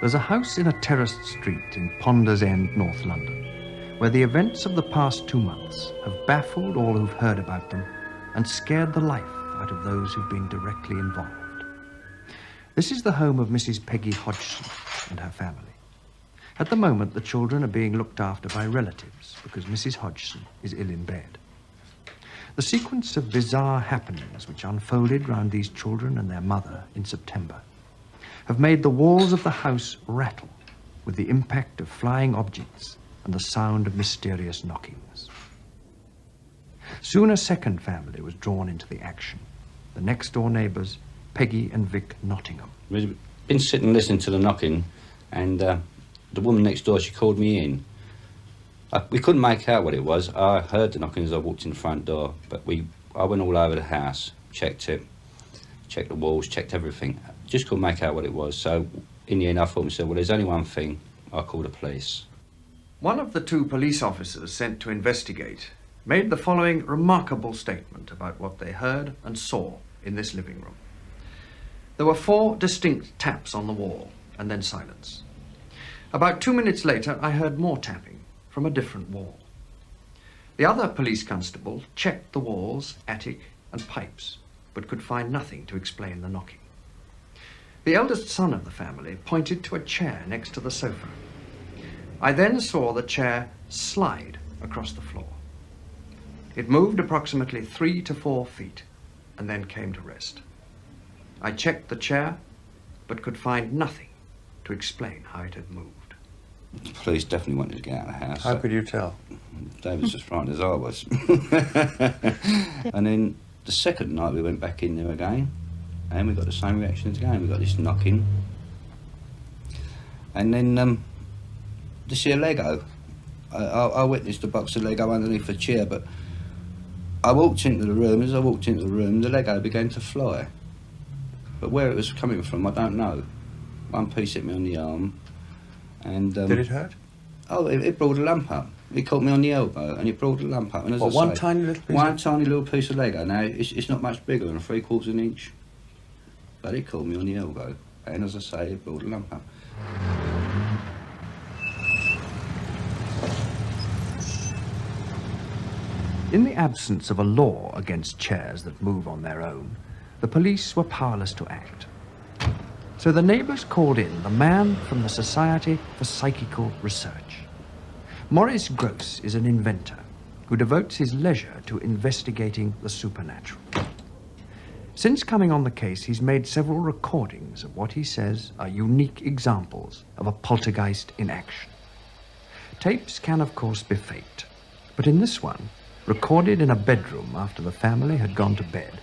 There's a house in a terraced street in Ponders End, North London, where the events of the past 2 months have baffled all who've heard about them and scared the life out of those who've been directly involved. This is the home of Mrs. Peggy Hodgson and her family. At the moment, the children are being looked after by relatives because Mrs. Hodgson is ill in bed. The sequence of bizarre happenings which unfolded round these children and their mother in September have made the walls of the house rattle with the impact of flying objects and the sound of mysterious knockings. Soon a second family was drawn into the action, the next-door neighbours, Peggy and Vic Nottingham. We'd been sitting listening to the knocking, and the woman next door, she called me in. We couldn't make out what it was. I heard the knocking as I walked in the front door, but I went all over the house, checked it, checked the walls, checked everything. Just couldn't make out what it was. So in the end, I thought to myself, well, there's only one thing. I'll call the police. One of the 2 police officers sent to investigate made the following remarkable statement about what they heard and saw in this living room. There were 4 distinct taps on the wall, and then silence. About 2 minutes later, I heard more tapping from a different wall. The other police constable checked the walls, attic, and pipes, but could find nothing to explain the knocking. The eldest son of the family pointed to a chair next to the sofa. I then saw the chair slide across the floor. It moved approximately 3 to 4 feet and then came to rest. I checked the chair, but could find nothing to explain how it had moved. The police definitely wanted to get out of the house. How could you tell? David was as frightened as I was. And then the second night we went back in there again, and we got the same reactions again. We got this knocking. And then this here Lego. I witnessed a box of Lego underneath a chair, but I walked into the room. As I walked into the room, the Lego began to fly. But where it was coming from, I don't know. One piece hit me on the arm. And did it hurt? Oh, it brought a lump up. It caught me on the elbow, and it brought a lump up. And as I one say, tiny little piece? One tiny little piece of Lego. Now, it's not much bigger than 3/4 of an inch. But it caught me on the elbow, and as I say, it brought a lump up. In the absence of a law against chairs that move on their own, the police were powerless to act. So the neighbours called in the man from the Society for Psychical Research. Maurice Gross is an inventor who devotes his leisure to investigating the supernatural. Since coming on the case, he's made several recordings of what he says are unique examples of a poltergeist in action. Tapes can, of course, be faked, but in this one, recorded in a bedroom after the family had gone to bed,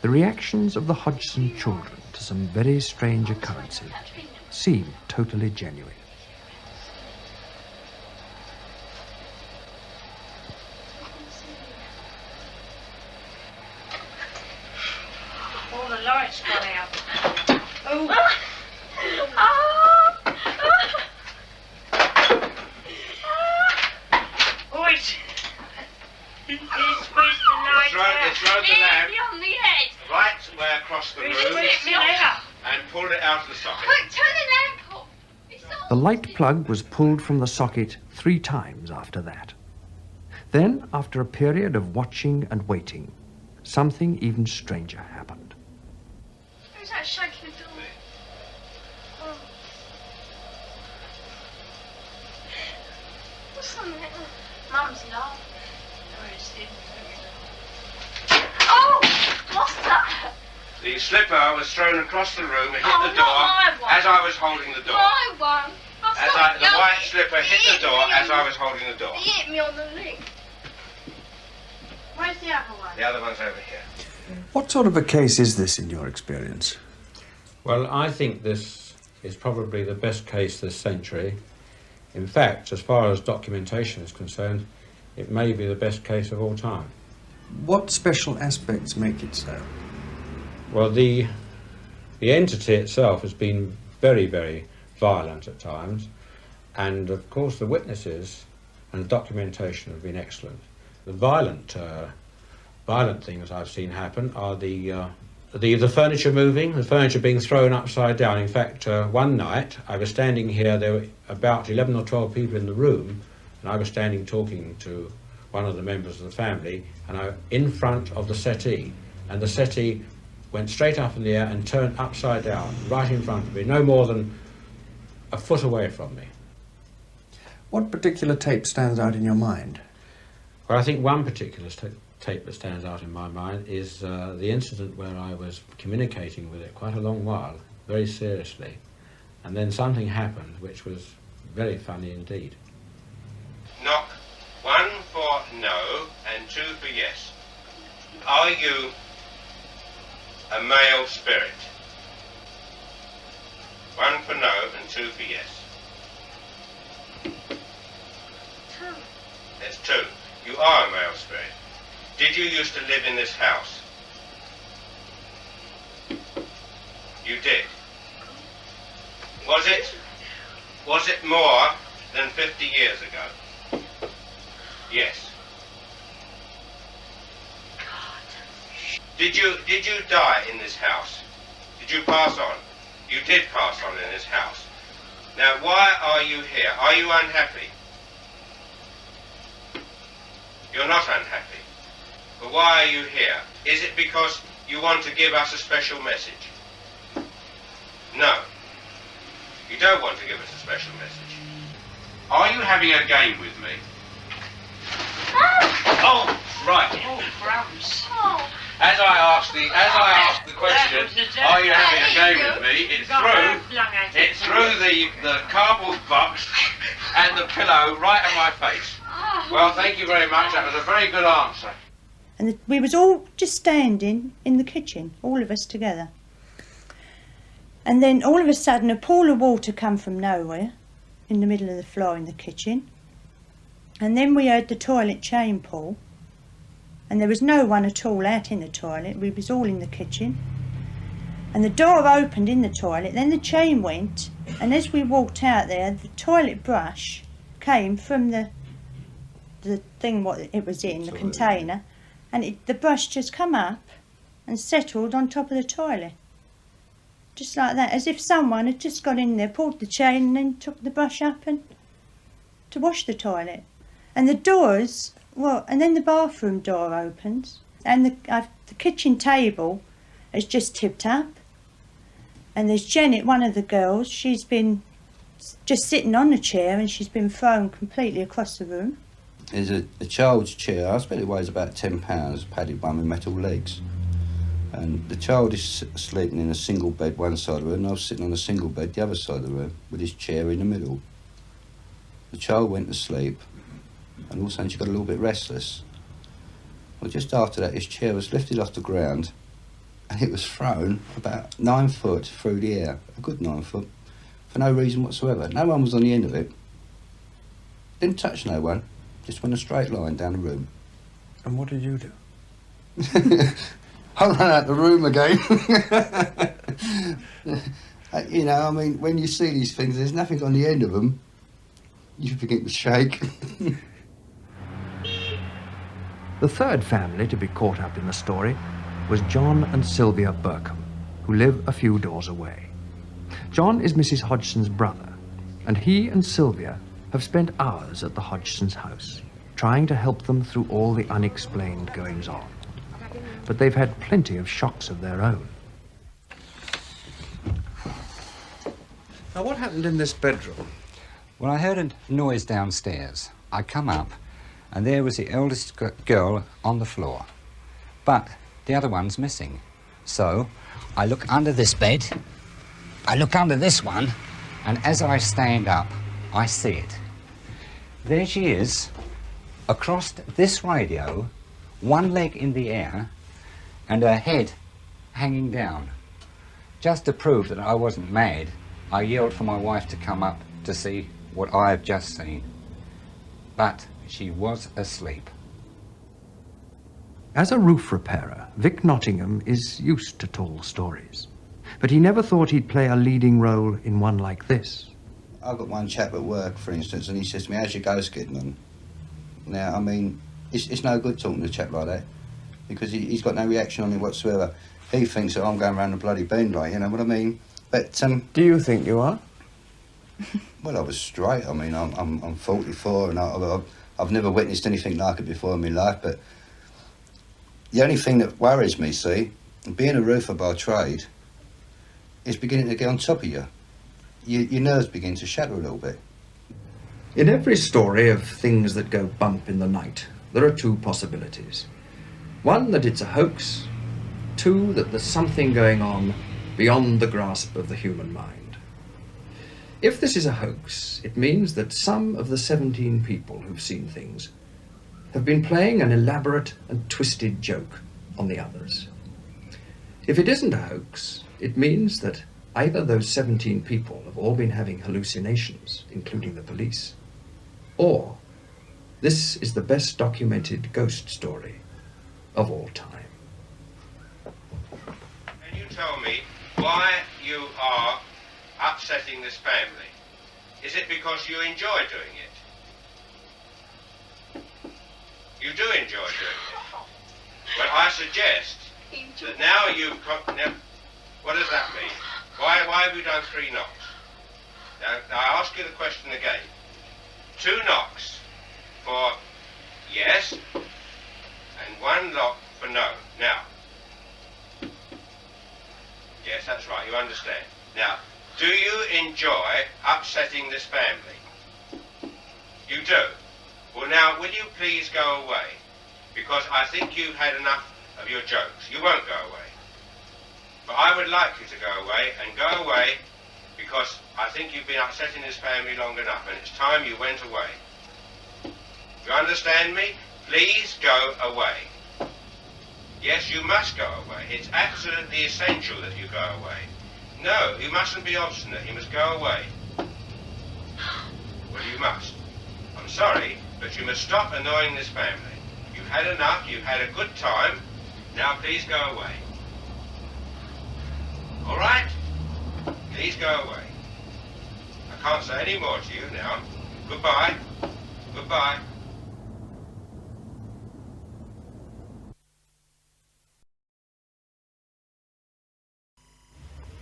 the reactions of the Hodgson children to some very strange occurrences seem totally genuine. All the lights gone out. Oh! It's thrown the lamp on the head. right way across the room and pulled it out of the socket. Quick, turn the lamp off. The light plug was pulled from the socket 3 times after that. Then, after a period of watching and waiting, something even stranger happened. Who's that shaking the door? Oh. What's on there? Mum's laughing. Oh, what's that? The slipper was thrown across the room, hit Oh, the door not my one. as I was holding the door. My one. The white slipper hit the door as I was holding the door. He hit me on the leg. Where's the other one? The other one's over here. What sort of a case is this in your experience? Well, I think this is probably the best case this century. In fact, as far as documentation is concerned, it may be the best case of all time. What special aspects make it so? Well, the entity itself has been very, very violent at times, and of course the witnesses and the documentation have been excellent. The violent things I've seen happen are the the furniture moving, the furniture being thrown upside down. In fact, one night I was standing here, there were about 11 or 12 people in the room, and I was standing talking to one of the members of the family, and in front of the settee, and the settee went straight up in the air and turned upside down, right in front of me, no more than a foot away from me. What particular tape stands out in your mind? Well, I think one particular tape that stands out in my mind is the incident where I was communicating with it quite a long while, very seriously, and then something happened which was very funny indeed. Knock. 1 for no and 2 for yes. Are you a male spirit? 1 for no and 2 for yes. 2. There's 2. You are a male spirit. Did you used to live in this house? You did. Was it more than 50 years ago? Yes. Did you die in this house? Did you pass on? You did pass on in this house. Now, why are you here? Are you unhappy? You're not unhappy. But why are you here? Is it because you want to give us a special message? No. You don't want to give us a special message. Are you having a game with me? Oh, right. Oh, crumbs. As I asked the question, are you having a game with me? It threw the cardboard box and the pillow right in my face. Well, thank you very much. That was a very good answer. And we was all just standing in the kitchen, all of us together. And then all of a sudden a pool of water come from nowhere in the middle of the floor in the kitchen. And then we heard the toilet chain pull. And there was no one at all out in the toilet. We was all in the kitchen. And the door opened in the toilet, then the chain went, and as we walked out there, the toilet brush came from the thing what it was in, the container, and the brush just come up and settled on top of the toilet. Just like that, as if someone had just got in there, pulled the chain and then took the brush up and to wash the toilet. And the doors, well, and then the bathroom door opens, and the kitchen table has just tipped up, and there's Janet, one of the girls, she's been just sitting on the chair and she's been thrown completely across the room. There's a child's chair, I bet it weighs about 10 pounds, padded one with metal legs. And the child is sleeping in a single bed one side of the room, and I was sitting on a single bed the other side of the room, with his chair in the middle. The child went to sleep, and all of a sudden she got a little bit restless. Well, just after that, his chair was lifted off the ground, and it was thrown about 9 foot through the air, a good 9 foot, for no reason whatsoever. No one was on the end of it. Didn't touch no one, just went a straight line down the room. And what did you do? I ran out the room again. You know, I mean, when you see these things, there's nothing on the end of them. You begin to shake. The third family to be caught up in the story was John and Sylvia Burkham, who live a few doors away. John is Mrs. Hodgson's brother, and he and Sylvia have spent hours at the Hodgsons' house, trying to help them through all the unexplained goings-on. But they've had plenty of shocks of their own. Now, what happened in this bedroom? Well, I heard a noise downstairs. I come up, and there was the eldest girl on the floor. But the other one's missing. So I look under this bed, I look under this one, and as I stand up, I see it. There she is, across this radio, one leg in the air, and her head hanging down. Just to prove that I wasn't mad, I yelled for my wife to come up to see what I have just seen. But she was asleep. As a roof repairer, Vic Nottingham is used to tall stories. But he never thought he'd play a leading role in one like this. I've got one chap at work, for instance, and he says to me, "How's your ghost getting on?" Now, I mean, it's no good talking to a chap like that. because he's got no reaction on it whatsoever. He thinks that I'm going round the bloody bend, like, you know what I mean? But Do you think you are? well, I was straight. I mean, I'm 44 and I've never witnessed anything like it before in my life. But the only thing that worries me, see, being a roofer by trade, is beginning to get on top of you. Your nerves begin to shatter a little bit. In every story of things that go bump in the night, there are two possibilities. One, that it's a hoax. Two, that there's something going on beyond the grasp of the human mind. If this is a hoax, it means that some of the 17 people who've seen things have been playing an elaborate and twisted joke on the others. If it isn't a hoax, it means that either those 17 people have all been having hallucinations, including the police, or this is the best documented ghost story of all time. Can you tell me why you are upsetting this family? Is it because you enjoy doing it? You do enjoy doing it. Well, I suggest that now you've got... Now, what does that mean? Why have you done 3 knocks? Now, I ask you the question again. 2 knocks for yes, and 1 knock for no. Now, yes, that's right, you understand. Now, do you enjoy upsetting this family? You do? Well, now, will you please go away? Because I think you've had enough of your jokes. You won't go away. But I would like you to go away, and go away because I think you've been upsetting this family long enough, and it's time you went away. You understand me? Please go away. Yes, you must go away. It's absolutely essential that you go away. No, you mustn't be obstinate. You must go away. Well, you must. I'm sorry, but you must stop annoying this family. You've had enough. You've had a good time. Now, please go away. All right? Please go away. I can't say any more to you now. Goodbye. Goodbye.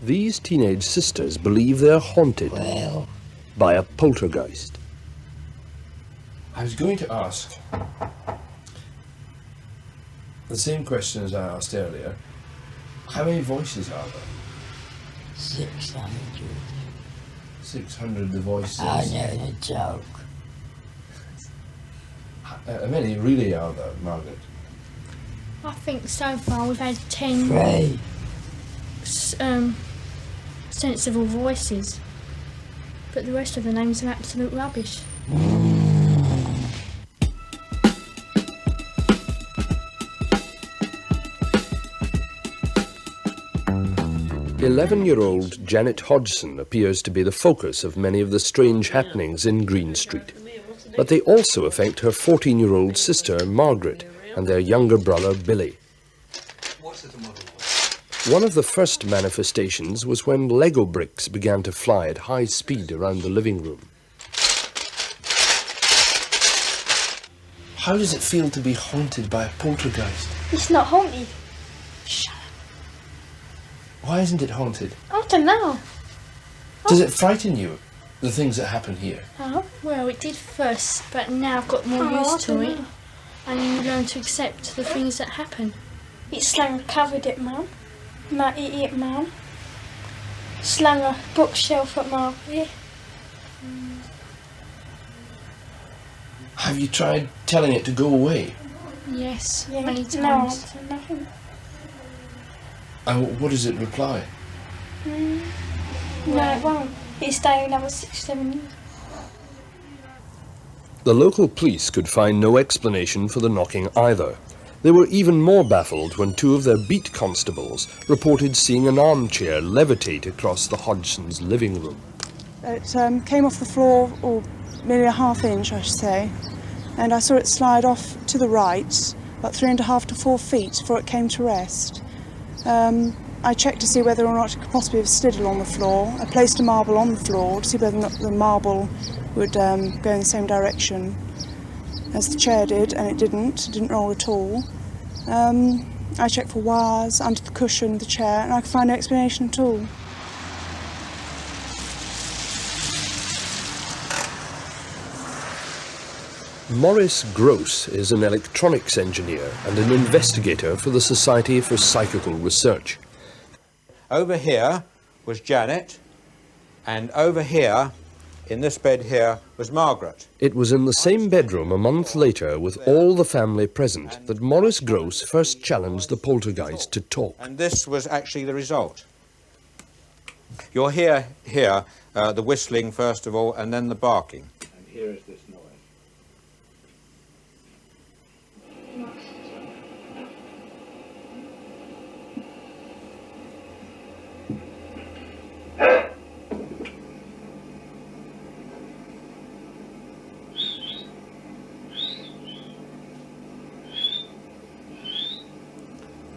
These teenage sisters believe they're haunted by a poltergeist. I was going to ask the same question as I asked earlier. How many voices are there? 600. 600 the voices. I know the joke. How many really are there, Margaret? I think so far we've had 10 3. Sensible voices, but the rest of the names are absolute rubbish. 11-year-old Janet Hodgson appears to be the focus of many of the strange happenings in Green Street. But they also affect her 14-year-old sister, Margaret, and their younger brother, Billy. One of the first manifestations was when Lego bricks began to fly at high speed around the living room. How does it feel to be haunted by a poltergeist? It's not haunted. Shut up. Why isn't it haunted? I don't know. Does it frighten you, the things that happen here? Oh, well, it did first, but now I've got more used to it. And you learn to accept the things that happen. It's slung covered it, Mum. Might eat it, Mum. Slung a bookshelf at Margaret. Have you tried telling it to go away? Yes, Yeah, many no times. answer, nothing. And what does it reply? No, it won't. It'll stay another 6-7 years. The local police could find no explanation for the knocking either. They were even more baffled when 2 of their beat constables reported seeing an armchair levitate across the Hodgsons' living room. It came off the floor, or maybe a ½ inch, I should say, and I saw it slide off to the right, about 3.5 to 4 feet before it came to rest. I checked to see whether or not it could possibly have slid along the floor. I placed a marble on the floor to see whether or not the marble would go in the same direction as the chair did, and it didn't roll at all. I checked for wires under the cushion of the chair, and I could find no explanation at all. Maurice Gross is an electronics engineer and an investigator for the Society for Psychical Research. Over here was Janet, and over here, in this bed here, was Margaret. It was in the same bedroom a month later, with all the family present, that Maurice Gross first challenged the poltergeist to talk. And this was actually the result. You'll hear here the whistling first of all, and then the barking. And here is this noise.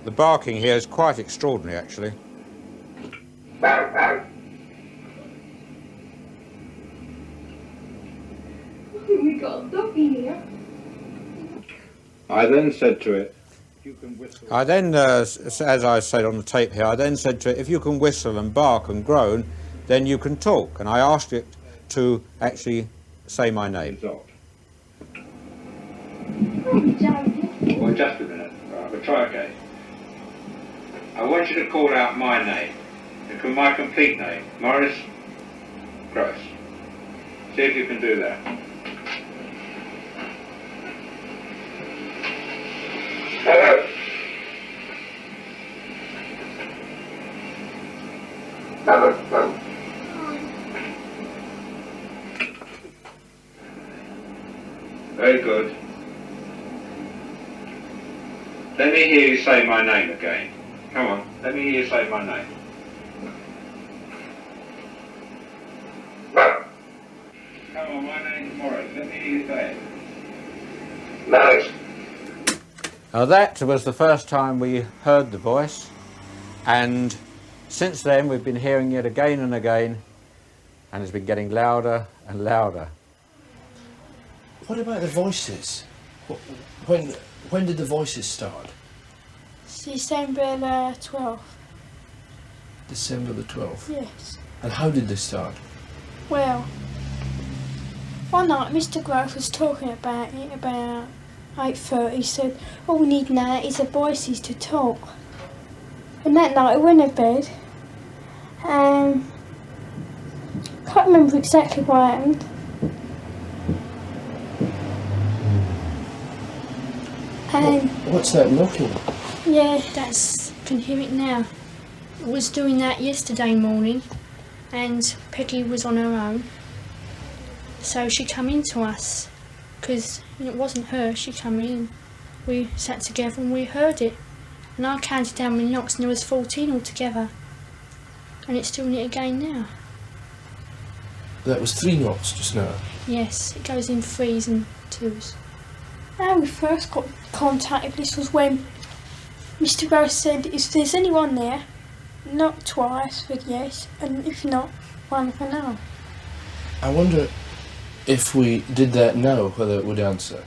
The barking here is quite extraordinary, actually. We got a dog in here. I then said to it, you can whistle. I then, as I said on the tape here, I then said to it, if you can whistle and bark and groan, then you can talk. And I asked it to actually say my name. Oh, Johnny. Well, just a minute. Right, we'll try again. I want you to call out my name, my complete name, Maurice Gross. See if you can do that. Hello. Very good. Let me hear you say my name again. Come on, let me hear you say my name. Come on, my name's Maurice. Let me hear you say it. Maurice. Now that was the first time we heard the voice, and since then we've been hearing it again and again, and it's been getting louder and louder. What about the voices? When did the voices start? December the 12th. December the 12th? Yes. And how did they start? Well, one night Mr. Gross was talking about it about 8:30. He said, all we need now is the voices to talk. And that night I went to bed and can't remember exactly what happened. And what's that knocking? yeah, Can hear it now. I was doing that yesterday morning, and Peggy was on her own, so she come in to us, because it wasn't her. She come in. We sat together and we heard it, and I counted how many knocks, and there was 14 altogether, and it's doing it again now. That was 3 knocks just now. Yes, it goes in 3s and 2s. how we first got contacted, this was when Mr. Gross said, if there's anyone there, knock twice for yes, and if not, 1 for no. I wonder if we did that now, whether it would answer.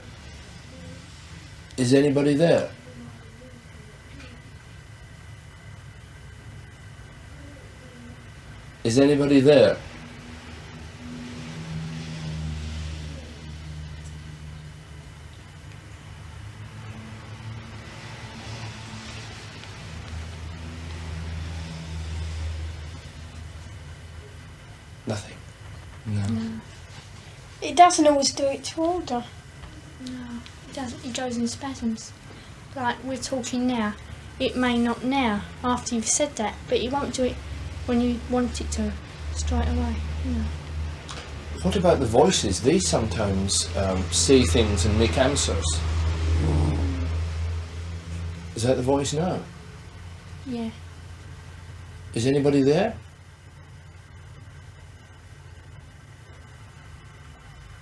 Is anybody there? Is anybody there? Nothing. No. It doesn't always do it to order. No, it doesn't. It goes in spasms. Like we're talking now. It may not now, after you've said that, but it won't do it when you want it to, straight away. No. What about the voices? They sometimes say things and make answers. Is that the voice now? Yeah. Is anybody there?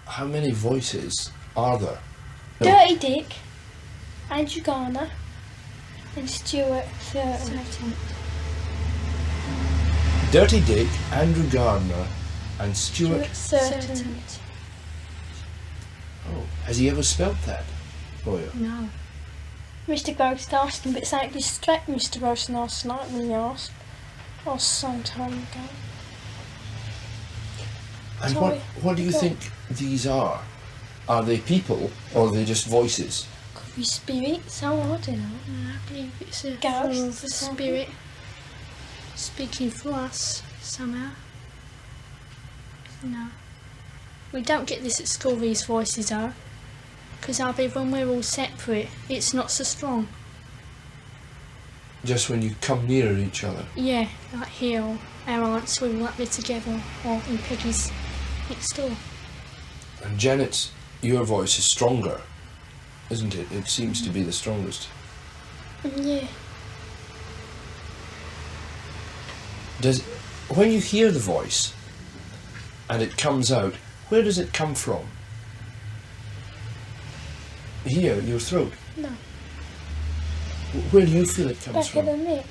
How many voices are there? No. Dirty Dick, Andrew Garner, and Stuart Thurton. Dirty Dick, Andrew Gardner, and Stuart Thurton. Oh, has he ever spelt that for you? No. Mr. Ghost asked him, but something distracted Mr. Ghost last night when he asked. Or some time ago. And Sorry, what do you go. think these are? Are they people or are they just voices? Could be spirits, oh, I don't know. I believe it's a Ghosts form or of something. spirit speaking for us somehow. No. We don't get this at school, these voices are. Because I believe when we're all separate, it's not so strong. Just when you come near each other? Yeah, like here, or our aunts, we were up there together, or in Peggy's next door. And Janet's, your voice is stronger, isn't it? It seems to be the strongest. Yeah. When you hear the voice and it comes out, where does it come from? Here, your throat? No. Where do you feel it comes Back from? of the neck.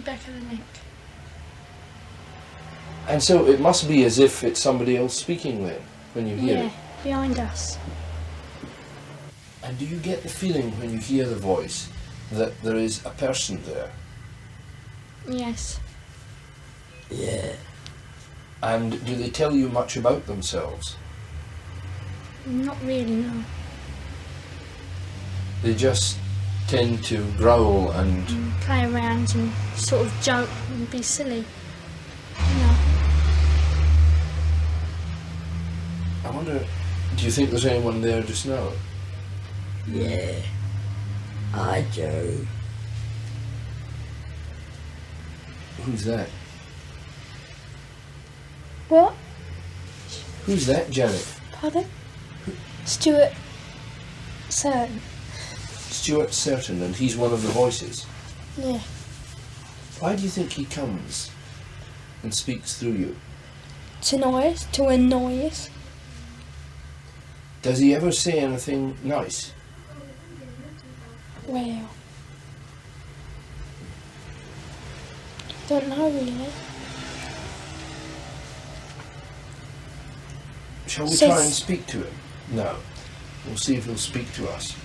Back of the neck. And so it must be as if it's somebody else speaking then, when you hear Yeah, it. behind us. And do you get the feeling when you hear the voice that there is a person there? Yes. Yeah. And do they tell you much about themselves? Not really, no. They just tend to growl and... Play around and sort of joke and be silly. No. I wonder, do you think there's anyone there just now? Yeah. I do. Who's that? What? Who's that, Janet? Pardon? Stuart Certain. Stuart Certain, and he's one of the voices. Yeah. Why do you think he comes and speaks through you? To annoy us. Does he ever say anything nice? Well. Don't know really. Shall we Says- try and speak to him? No. We'll see if he'll speak to us.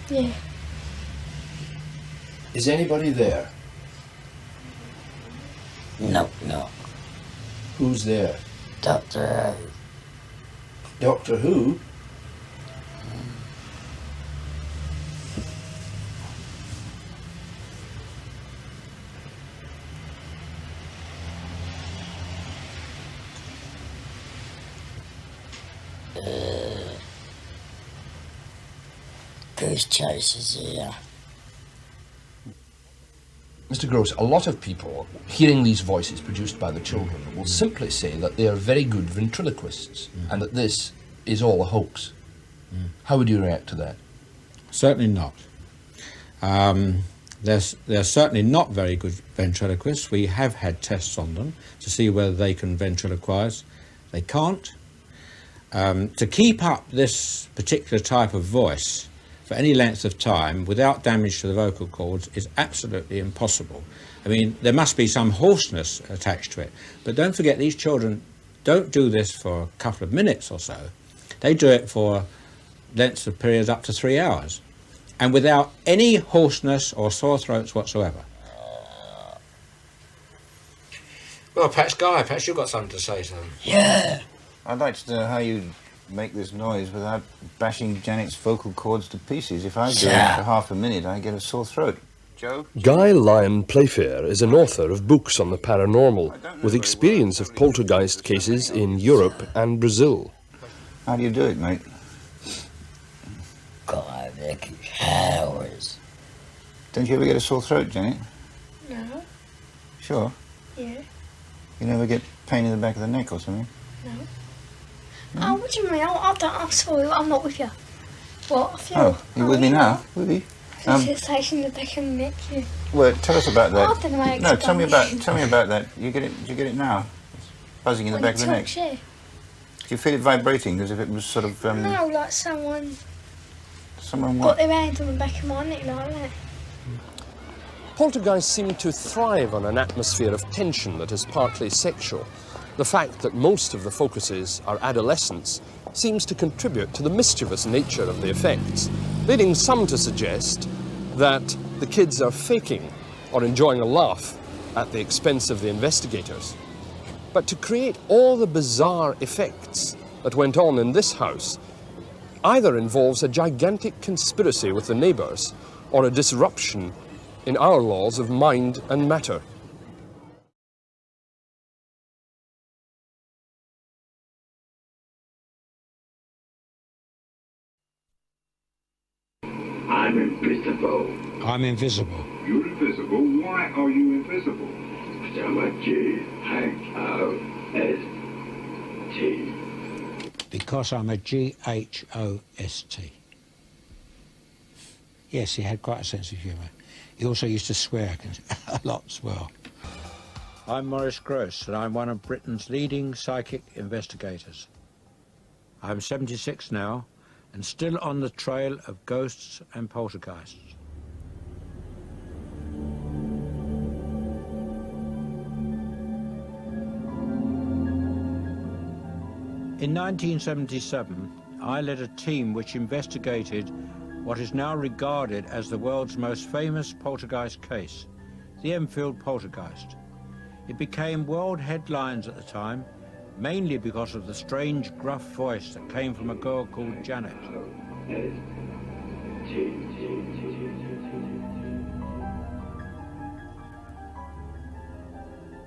Yeah. Is anybody there? No. Who's there? Doctor Who. Doctor Who? Goose chasers here. Mr. Gross, a lot of people, hearing these voices produced by the children, will simply say that they are very good ventriloquists and that this is all a hoax. How would you react to that? Certainly not. They're certainly not very good ventriloquists. We have had tests on them to see whether they can ventriloquize. They can't. To keep up this particular type of voice for any length of time without damage to the vocal cords is absolutely impossible. I mean, there must be some hoarseness attached to it. But don't forget, these children don't do this for a couple of minutes or so. They do it for lengths of periods up to 3 hours, and without any hoarseness or sore throats whatsoever. Well, perhaps you've got something to say, son. Yeah. I'd like to know how you make this noise without bashing Janet's vocal cords to pieces. If I do it for half a minute, I get a sore throat. Joe? Guy Lyon Playfair is an author of books on the paranormal, with experience of poltergeist cases in Europe and Brazil. How do you do it, mate? God, I reckon hours. Don't you ever get a sore throat, Janet? No. Sure. Yeah. You never get pain in the back of the neck or something? No. Oh, what do you mean? I'm sorry, I'm not with you. What? I feel... Oh, you with me now? With you? Sensation in the back of the neck, yeah. Well, tell us about that. I don't know how to No, tell me explain about that. You get it now? It's buzzing in the back of the neck. Yeah. Do you feel it vibrating as if it was sort of No, like someone someone got what? their hand on the back of my neck like that. Poltergeists seem to thrive on an atmosphere of tension that is partly sexual. The fact that most of the focuses are adolescents seems to contribute to the mischievous nature of the effects, leading some to suggest that the kids are faking or enjoying a laugh at the expense of the investigators. But to create all the bizarre effects that went on in this house either involves a gigantic conspiracy with the neighbours or a disruption in our laws of mind and matter. I'm invisible. I'm invisible. You're invisible? Why are you invisible? Because I'm a G-H-O-S-T. Because I'm a G-H-O-S-T. Yes, he had quite a sense of humour. He also used to swear a lot as well. I'm Maurice Gross, and I'm one of Britain's leading psychic investigators. I'm 76 now, and still on the trail of ghosts and poltergeists. In 1977, I led a team which investigated what is now regarded as the world's most famous poltergeist case, the Enfield Poltergeist. It became world headlines at the time, mainly because of the strange, gruff voice that came from a girl called Janet.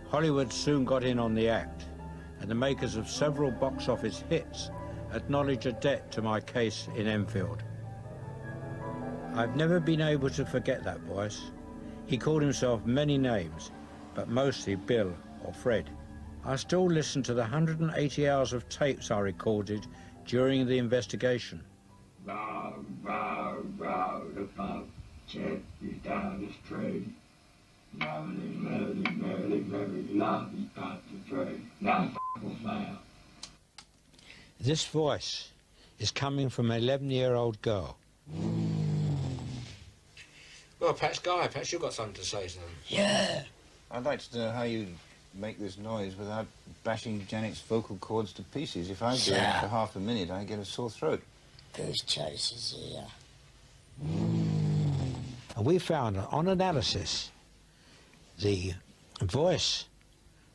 Hollywood soon got in on the act, and the makers of several box office hits acknowledge a debt to my case in Enfield. I've never been able to forget that voice. He called himself many names, but mostly Bill or Fred. I still listen to the 180 hours of tapes I recorded during the investigation. Bow, bow, bow, the pub. Check is down the street. Merrily, merrily, merrily, merrily, lovely part the tree. Now now. This voice is coming from an 11-year-old girl. Well, perhaps, Guy, perhaps you've got something to say to them. Yeah. I'd like to know how you make this noise without bashing Janet's vocal cords to pieces. If I do it for half a minute, I get a sore throat. Goose chases here. And we found that on analysis, the voice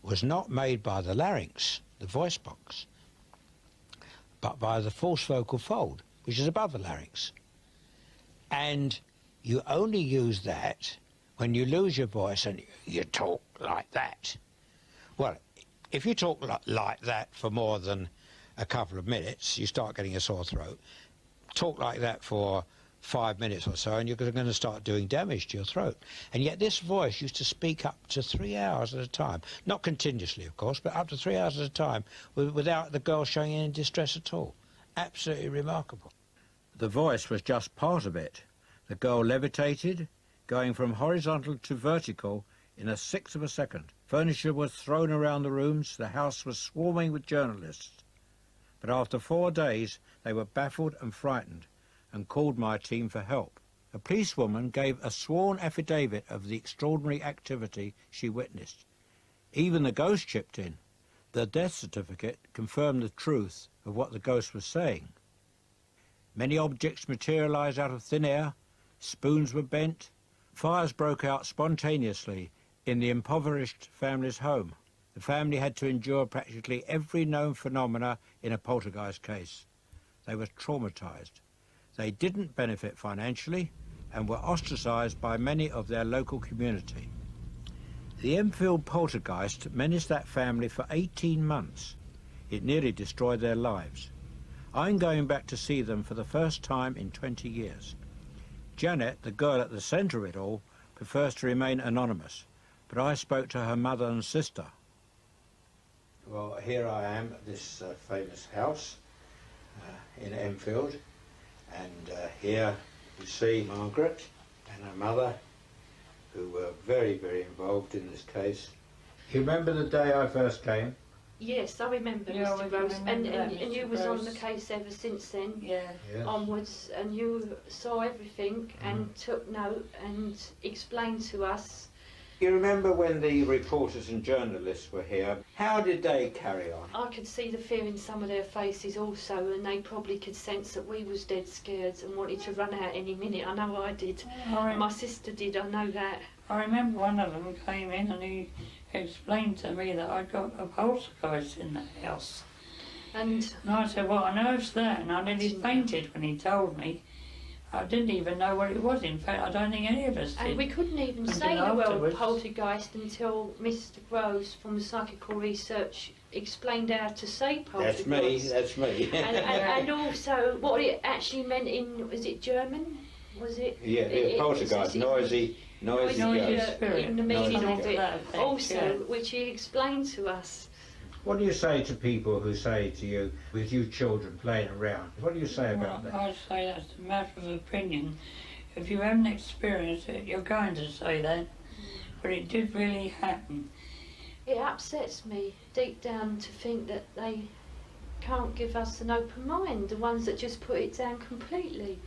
was not made by the larynx, the voice box, but by the false vocal fold, which is above the larynx. And you only use that when you lose your voice and you talk like that. Well, if you talk like that for more than a couple of minutes, you start getting a sore throat. Talk like that for 5 minutes or so and you're going to start doing damage to your throat. And yet this voice used to speak up to 3 hours at a time. Not continuously, of course, but up to 3 hours at a time without the girl showing any distress at all. Absolutely remarkable. The voice was just part of it. The girl levitated, going from horizontal to vertical in a sixth of a second. Furniture was thrown around the rooms. The house was swarming with journalists. But after 4 days, they were baffled and frightened and called my team for help. A policewoman gave a sworn affidavit of the extraordinary activity she witnessed. Even the ghost chipped in. The death certificate confirmed the truth of what the ghost was saying. Many objects materialised out of thin air. Spoons were bent. Fires broke out spontaneously in the impoverished family's home. The family had to endure practically every known phenomena in a poltergeist case. They were traumatised. They didn't benefit financially and were ostracised by many of their local community. The Enfield Poltergeist menaced that family for 18 months. It nearly destroyed their lives. I'm going back to see them for the first time in 20 years. Janet, the girl at the centre of it all, prefers to remain anonymous, but I spoke to her mother and sister. Well, here I am at this famous house in Enfield, and here you see Margaret and her mother, who were very, very involved in this case. You remember the day I first came? Yes, I remember, Mr. Gross, and you was on the case ever since then, onwards, and you saw everything and took note and explained to us You remember when the reporters and journalists were here, how did they carry on? I could see the fear in some of their faces also, and they probably could sense that we was dead scared and wanted to run out any minute. I know I did. My sister did, I know that. I remember one of them came in and he explained to me that I'd got a poltergeist in the house. And I said, what on earth's that? And I nearly fainted when he told me. I didn't even know what it was. In fact, I don't think any of us did. And we couldn't even say the word poltergeist until Mr. Groves from the Psychical Research explained how to say poltergeist. That's me. and also what it actually meant in, was it German? Was it? Yeah, poltergeist, noisy ghost. In the meaning of it. Also, yeah. which he explained to us. What do you say to people who say to you, with you children playing around, what do you say about that? I say that's a matter of opinion. If you haven't experienced it, you're going to say that. But it did really happen. It upsets me deep down to think that they can't give us an open mind, the ones that just put it down completely.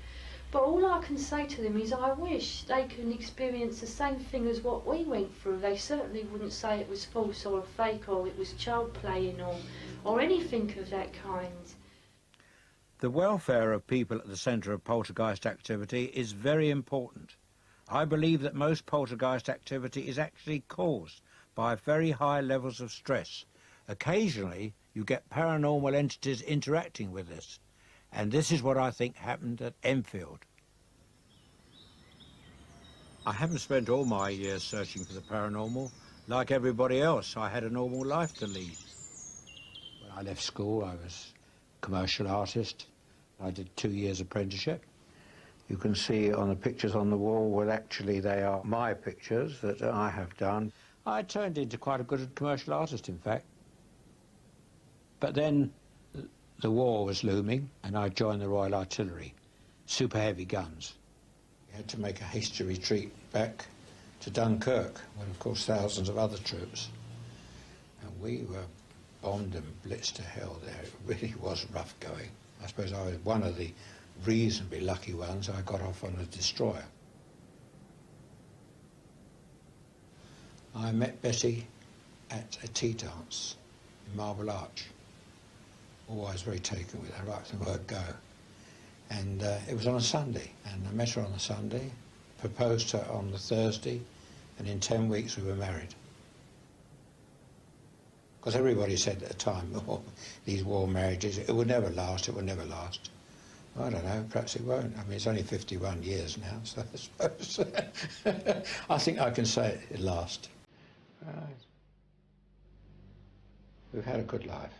But all I can say to them is I wish they can experience the same thing as what we went through. They certainly wouldn't say it was false or fake or it was child playing or anything of that kind. The welfare of people at the centre of poltergeist activity is very important. I believe that most poltergeist activity is actually caused by very high levels of stress. Occasionally you get paranormal entities interacting with this. And this is what I think happened at Enfield. I haven't spent all my years searching for the paranormal. Like everybody else, I had a normal life to lead. When I left school, I was a commercial artist. I did 2 years apprenticeship. You can see on the pictures on the wall, well, actually they are my pictures that I have done. I turned into quite a good commercial artist, in fact. But then the war was looming, and I joined the Royal Artillery, super heavy guns. We had to make a hasty retreat back to Dunkirk, with of course thousands of other troops. And we were bombed and blitzed to hell there. It really was rough going. I suppose I was one of the reasonably lucky ones. I got off on a destroyer. I met Betty at a tea dance in Marble Arch. Always very taken with her right from the word go. And it was on a Sunday, and I met her on the Sunday, proposed to her on the Thursday, and in 10 weeks we were married. Because everybody said at the time, oh, these war marriages, it would never last, it would never last. Well, I don't know, perhaps it won't. I mean, it's only 51 years now, so I suppose. I think I can say it lasts. Right. We've had a good life.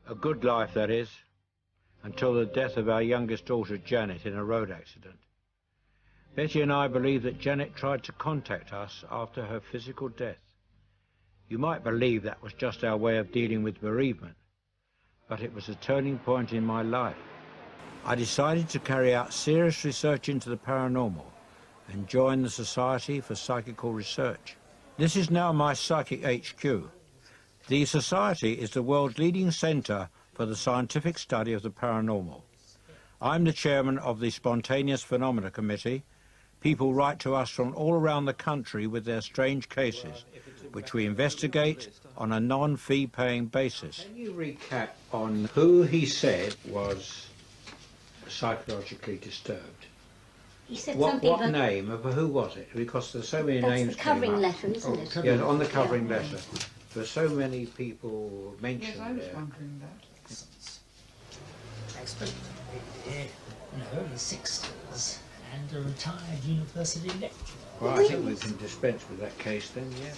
A good life, that is, until the death of our youngest daughter, Janet, in a road accident. Betty and I believe that Janet tried to contact us after her physical death. You might believe that was just our way of dealing with bereavement, but it was a turning point in my life. I decided to carry out serious research into the paranormal and join the Society for Psychical Research. This is now my psychic HQ. The Society is the world's leading centre for the scientific study of the paranormal. I'm the chairman of the Spontaneous Phenomena Committee. People write to us from all around the country with their strange cases, which we investigate on a non-fee paying basis. Can you recap on who he said was psychologically disturbed? He said What name of who was it? Because there's so many names. That's the covering letter, isn't it? Yeah, on the covering letter. There's so many people mentioned there. Yes, I was wondering that. Expert in the early 60s and a retired university lecturer. Well, I think we can dispense with that case then, yeah.